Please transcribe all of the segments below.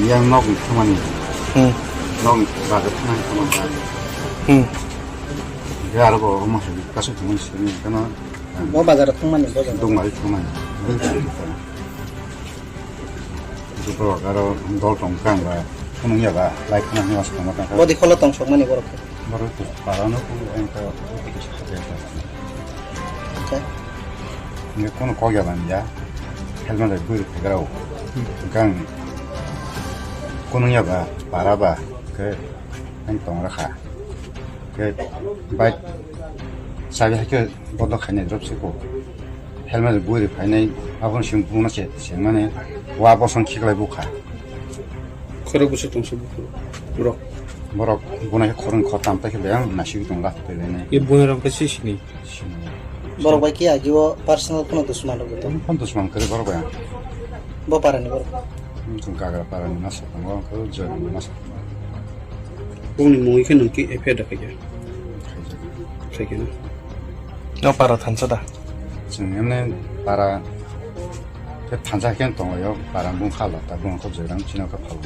yang nok teman nok baru teman dia ada kok rumah sih kasih teman sini karena mau bazar teman nih bazar dong mari teman itu kalau dol tongkang lah punya lah like nanya mas teman kan mau dikolot tong sok mana borok baru tuh parah no pun yang ke oke ini kono kogi apa ya helmet itu bergerak kan kononya ba parah ba ke yang tong raka ke baik saya ke bodoh hanya drop sih kok helmet buat ini apa sih punya sih mana wabah kikalai buka 그러고 싶던 시부터 물어. 뭐라 보내 그런 거 담다 그냥 나시기 좀 같아 되네. 이 뭐랑 같이 시니. borok bai kia jiwo personal kono dushman ro to 한도 수만 그래 바로 봐야. bo parani borok 좀 가가 바라는 나서 뭐 그거 저 나서. 오늘 뭐 이게 넘기 에페다 그게. 그게는. 너 바로 단서다. 지금은 바라 그 단자견 동어요. 바람 분 칼랐다. 분 거저랑 지나가 파고.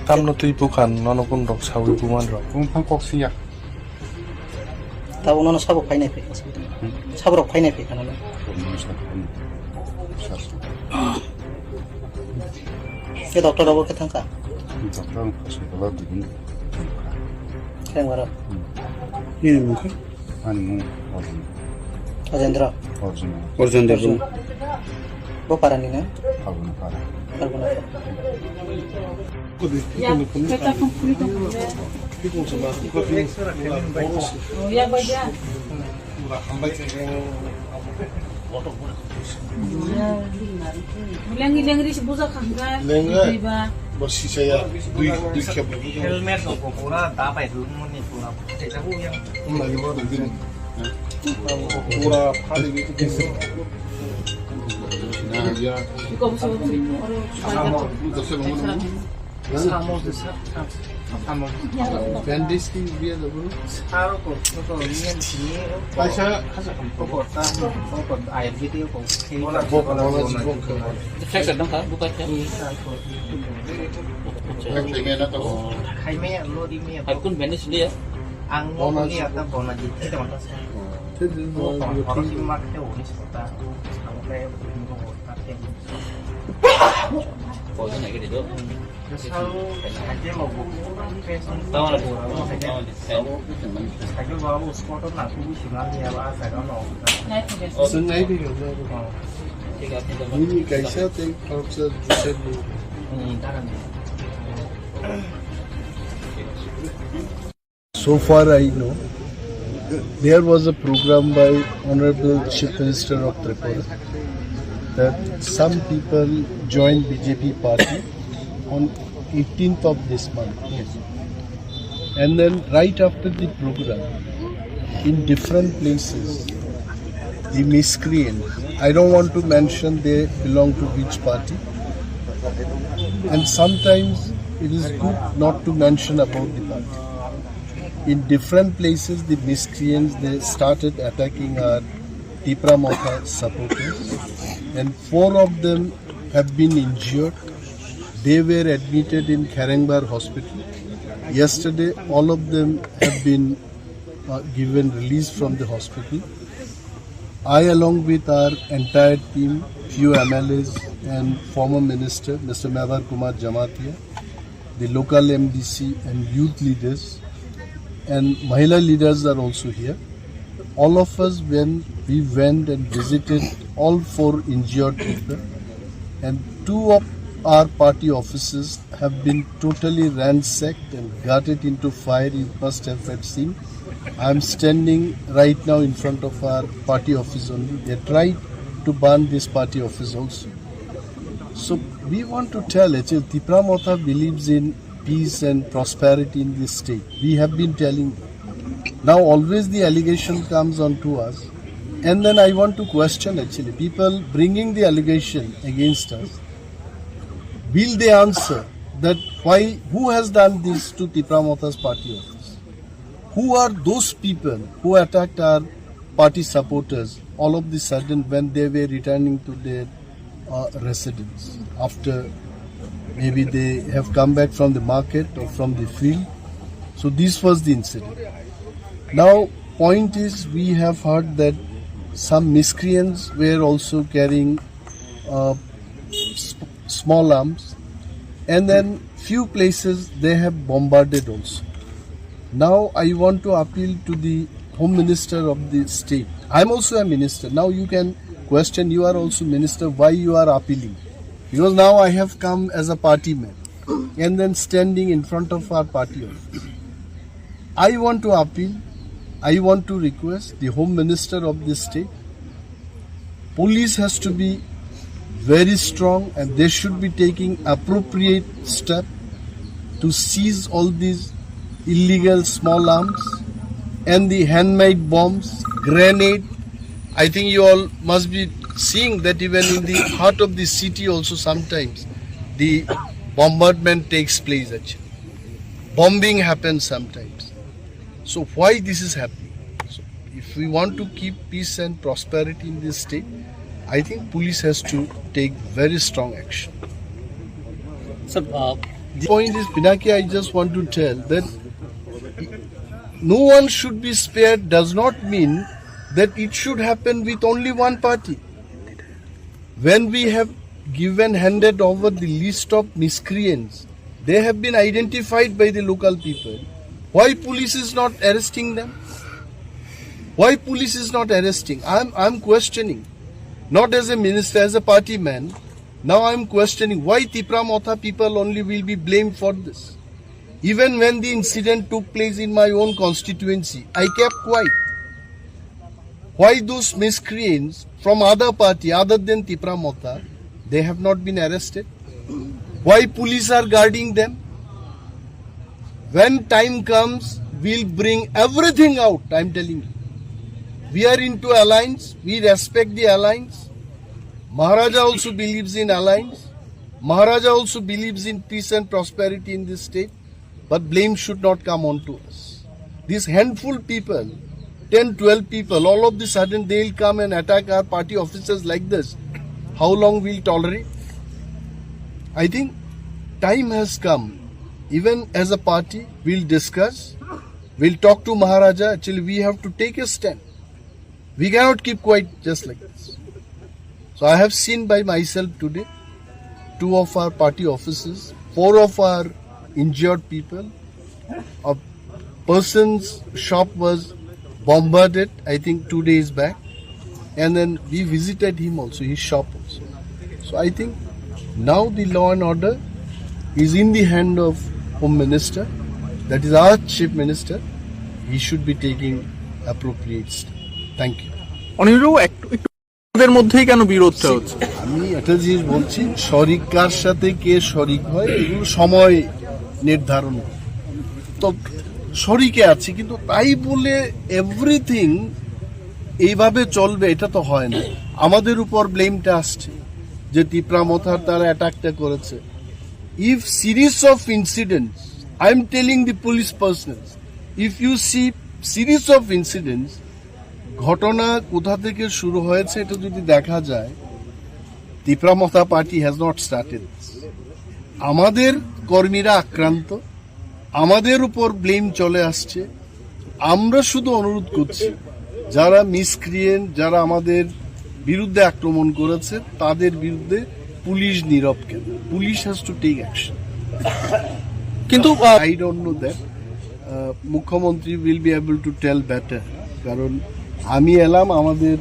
tamno tui bukan nono kun rok sawi buman rok 분 꼭 쓰야. ta unono sabo phai nai phe sabo rok phai nai phe kana ke doctor ro ke thangka doctor kasi kalau begini. keng waro 이는 뭔가? 아니 뭐 ajendra 어진 어전대로 bo parani na 하고 나가. karbona Ya, kita kumpul itu. Ya, baca. Bilang ris buza kangga. Tiba. Bersih saya duit kep. Helmet của cô nó ta phải hướng một phụ nào để cho vui em. Lagi baru gini. Pura hari gitu. Nah ya. Kau bisa Itu saya Samo de sa. Samo. bandage ki biar dulu. Saro ko ko niyan sini. Saya Ko ta ko ai video ko. bok bok. Saya sedang kan buka ya. Pengen atau Khai me lo di me. Hai kun bandage dia. Ang mo ni ata bona di kita mata sa. Ko ko si mak te o ni sa. Ang le ko ta te. Có cái này cái gì đó. Sao aja mau buku fashion Tahu lah. Saya bawa sport tu nak buku siapa ni apa saya dah mau. Sengai भी हो जाएगा. ठीक है आपने ये कैसा थे आपसे दूसरे लोग. So far I know, there was a program by Honorable Chief Minister of Tripura that some people joined BJP party on 18th of this month. Yes. And then right after the program, in different places, the miscreants, I don't want to mention they belong to which party, and sometimes it is good not to mention about the party. In different places, the miscreants, they started attacking our Tipra Motha supporters, and 4 of them have been injured. They were admitted in Karangbar hospital. Yesterday, all of them have been given release from the hospital. I, along with our entire team, few MLAs and former minister, Mr. Mehbar Kumar Jamatia, the local MDC and youth leaders, and Mahila leaders are also here. All of us, when we went and visited all 4 injured people, and 2 of our party offices have been totally ransacked and gutted into fire. You must have seen. I am standing right now in front of our party office only. They tried to burn this party office also. So we want to tell actually Tipra Motha believes in peace and prosperity in this state. We have been telling them. Now always the allegation comes onto us, and then I want to question actually people bringing the allegation against us. Will they answer that why, who has done this to Tipra Motha's party office? Who are those people who attacked our party supporters all of the sudden when they were returning to their residence after maybe they have come back from the market or from the field? So this was the incident. Now point is, we have heard that some miscreants were also carrying small arms, and then few places they have bombarded also. Now I want to appeal to the Home Minister of the state. I am also a minister. Now you can question, you are also minister, why you are appealing? Because now I have come as a party man and then standing in front of our party office. I want to appeal, I want to request the Home Minister of this state. Police has to be very strong and they should be taking appropriate step to seize all these illegal small arms and the handmade bombs, grenade. I think you all must be seeing that even in the heart of the city also sometimes the bombardment takes place actually. Bombing happens sometimes. So why this is happening? So if we want to keep peace and prosperity in this state, I think police has to take very strong action. Sir, The point is, Pinaki, I just want to tell that no one should be spared does not mean that it should happen with only one party. When we have handed over the list of miscreants, they have been identified by the local people. Why police is not arresting them? Why police is not arresting? I'm questioning. Not as a minister, as a party man. Now I'm questioning why Tipra Motha people only will be blamed for this. Even when the incident took place in my own constituency, I kept quiet. Why those miscreants from other party other than Tipra Motha, they have not been arrested? Why police are guarding them? When time comes, we'll bring everything out, I'm telling you. We are into alliance, we respect the alliance. Maharaja also believes in alliance. Maharaja also believes in peace and prosperity in this state. But blame should not come on to us. These handful people, 10, 12 people, all of the sudden they'll come and attack our party officers like this. How long we'll tolerate? I think time has come. Even as a party, we'll discuss. We'll talk to Maharaja. Actually, we have to take a stand. We cannot keep quiet just like this. So I have seen by myself today 2 of our party officers, 4 of our injured people. A person's shop was bombarded, I think 2 days back. And then we visited him also, his shop also. So I think now the law and order is in the hand of Home Minister. That is our Chief Minister. He should be taking appropriate step. Thank you. অনিরও একটু মধ্যেই কেন বিরোধটা হচ্ছে? আমি একটা জিনিস বলছি, শরিক কার সাথে কে শরিক হয় এগুলো সময় নির্ধারণ করে। তো শরিকে আছে, কিন্তু তাই বলে এভরিথিং এইভাবে চলবে এটা তো হয় না। আমাদের উপর ব্লেমটা আসছে যে টিপরা মথার তারা অ্যাটাকটা করেছে। If series of incidents, I am telling the police personnels, if you see series of incidents, ঘটনা কোথা থেকে শুরু হয়েছে এটা যদি দেখা যায়, টিপরা মথা পার্টি হ্যাজ নট স্টার্টেড। আমাদের কর্মীরা আক্রান্ত, আমাদের উপর ব্লেম চলে আসছে। আমরা শুধু অনুরোধ করছি, যারা মিসক্রিয়েন্ট, যারা আমাদের বিরুদ্ধে আক্রমণ করেছে তাদের বিরুদ্ধে পুলিশ নীরব কেন? Police has to take action. কিন্তু আই ডোন্ট নো দ্যাট মুখ্যমন্ত্রী will be able to tell better. কারণ আমি এলাম আমাদের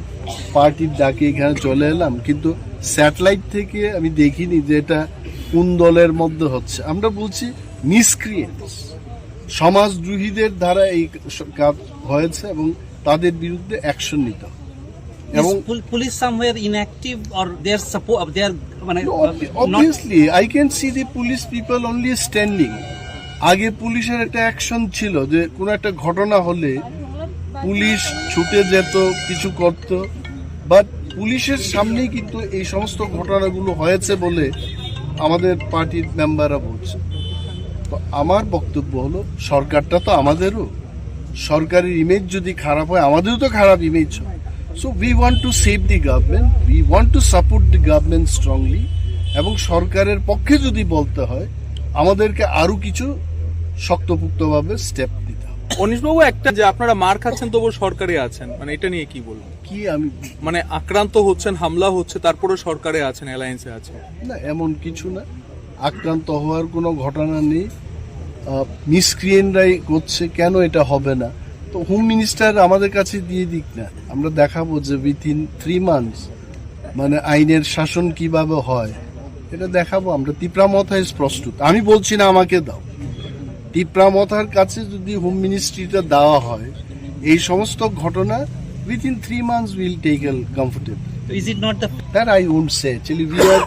পার্টির ডাকে এখানে চলে এলাম, কিন্তু স্যাটেলাইট থেকে আমি দেখিনি যে এটা কোন দলের মধ্যে হচ্ছে। আমরা বলছি মিসক্রিয়েন্টস, সমাজদ্রোহীদের দ্বারা এই কাজ হয়েছে এবং তাদের বিরুদ্ধে অ্যাকশন নিতে হবে। এবং police somewhere inactive or there support there মানে obviously I can see the police people only standing. আগে পুলিশের একটা অ্যাকশন ছিল যে কোনো একটা ঘটনা হলে পুলিশ ছুটে যেত, কিছু করত, বাট পুলিশের সামনেই কিন্তু এই সমস্ত ঘটনাগুলো হয়েছে বলে আমাদের পার্টির মেম্বাররা বলছে। তো আমার বক্তব্য হলো সরকারটা তো আমাদেরও, সরকারের ইমেজ যদি খারাপ হয় আমাদেরও তো খারাপ ইমেজ হয়। So we want to save the government, we want to support the government strongly, এবং সরকারের পক্ষে যদি বলতে হয় আমাদেরকে আরো কিছু শক্তপোক্তভাবে স্টেপ দিতে হবে। অনিশবাবু, একটা যে আপনারা মার খাচ্ছেন তবু সরকারে আছেন, মানে এটা নিয়ে কি বলবেন? কি আমি মানে আক্রান্ত হচ্ছেন, হামলা হচ্ছে, তারপরে সরকারে আছেন, অ্যালায়েন্সে আছেন। না, এমন কিছু না, আক্রান্ত হওয়ার কোনো ঘটনা নেই। মিসক্রিয়েন্টরাই করছে, কেন এটা হবে না? তো হোম মিনিস্টার আমাদের কাছে দিয়ে দিক না, আমরা দেখাবো যে উইথিন 3 months মানে আইনের শাসন কিভাবে হয় এটা দেখাবো আমরা। তিপ্রামথায় প্রস্তুত, আমি বলছি না আমাকে দাও, তিপ্রামথার কাছে যদি হোম মিনিস্ট্রিটা দেওয়া হয় এই সমস্ত ঘটনা within 3 months will tackle comfortable. Is it not the That I won't say. Actually, we are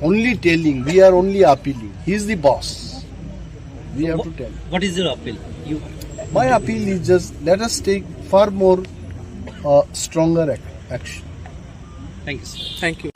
only telling, we are only appealing. He is the boss. We have to tell. What is your appeal? You My appeal is just let us take far more stronger action. Thank you thank you.